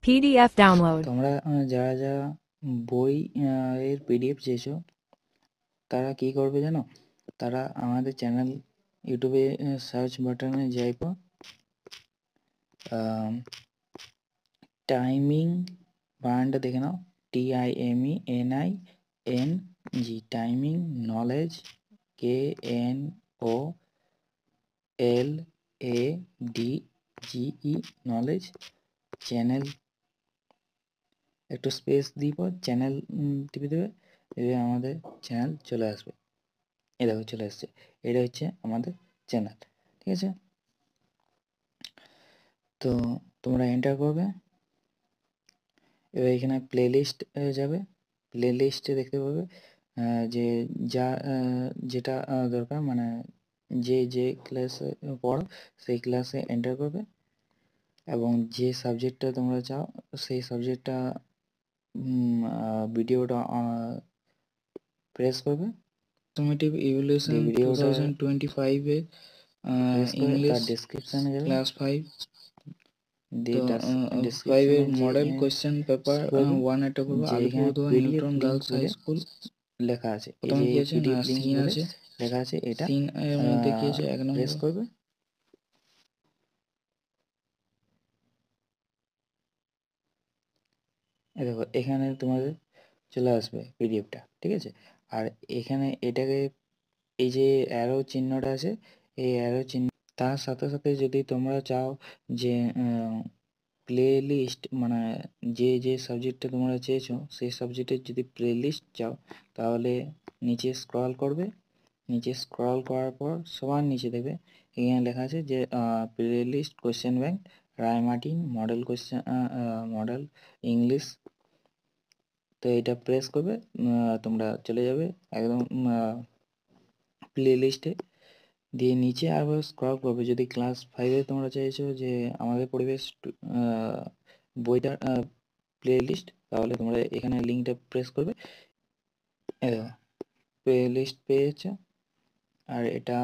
PDF download. তোমরা যারা যারা বই এর পিডিএফ চেয়েছো তারা কি করবে জানো? তারা আমাদের চ্যানেল ইউটিউবে সার্চ বাটনে যাইব, টাইমিং বানানটা দেখে নাও, TIMENING, timing knowledge, KNOLADGE knowledge channel, একটু স্পেস দিব, চ্যানেল টিপে দেবে, এবার আমাদের চ্যানেল চলে আসবে। এই দেখো চলে আসছে, এটা হচ্ছে আমাদের চ্যানেল। ঠিক আছে, তো তোমরা এন্টার করবে। এবার এখানে প্লে লিস্ট যাবে, প্লে লিস্টে দেখতে পাবে যে যা যেটা দরকার, মানে যে যে ক্লাসে পড়ো সেই ক্লাসে এন্টার করবে এবং যে সাবজেক্টটা তোমরা চাও সেই সাবজেক্টটা ভিডিওটা প্রেস করবে, Summative evaluation দিয়ে ভিডিওটা 2025 এ প্রেস করে ইংলিশ তার ডেসক্রিপশানে যাবে, ক্লাস 5 দিয়ে তো তার 5 ডেসক্রিপশানে এর যে মডেল কোশ্চেন পেপার কি করবে 1 এটা করবো যে এখানে Alipurduar PDF Newton link girls high বলে স্কুল। লেখা আছে, এই প্রথমে যে কি আছে না পিডিএফ লিঙ্ক সিন বলে আছে, লেখা আছে, এটা সিন এর মধ্যে কি আছে 1 প্রেস নম্বর করবে। এই দেখো এখানে তোমাদের চলে আসবে পিডিএফটা, ঠিক আছে। আর এখানে এটাকে এই যে অ্যারো চিহ্নটা আছে, এই অ্যারো চিহ্ন তার সাথে সাথে যদি তোমরা চাও যে প্লে লিস্ট, মানে যে যে সাবজেক্টটা তোমরা চেয়েছো সেই সাবজেক্টের যদি প্লে লিস্ট চাও তাহলে নিচে স্ক্রল করবে, নিচে স্ক্রল করার পর সবার নিচে দেখবে এখানে লেখা আছে যে playlist question bank Ray Martin model question model English. তো এটা প্রেস করবে, তোমরা চলে যাবে একদম প্লে লিস্টে, দিয়ে নিচে আবার স্ক্রল করবে। যদি ক্লাস 5-এ তোমরা চাইছো যে আমাদের পরিবেশ বইটার প্লে লিস্ট, তাহলে তোমরা এখানে লিঙ্কটা প্রেস করবে, প্লে লিস্ট পেয়েছো। আর এটা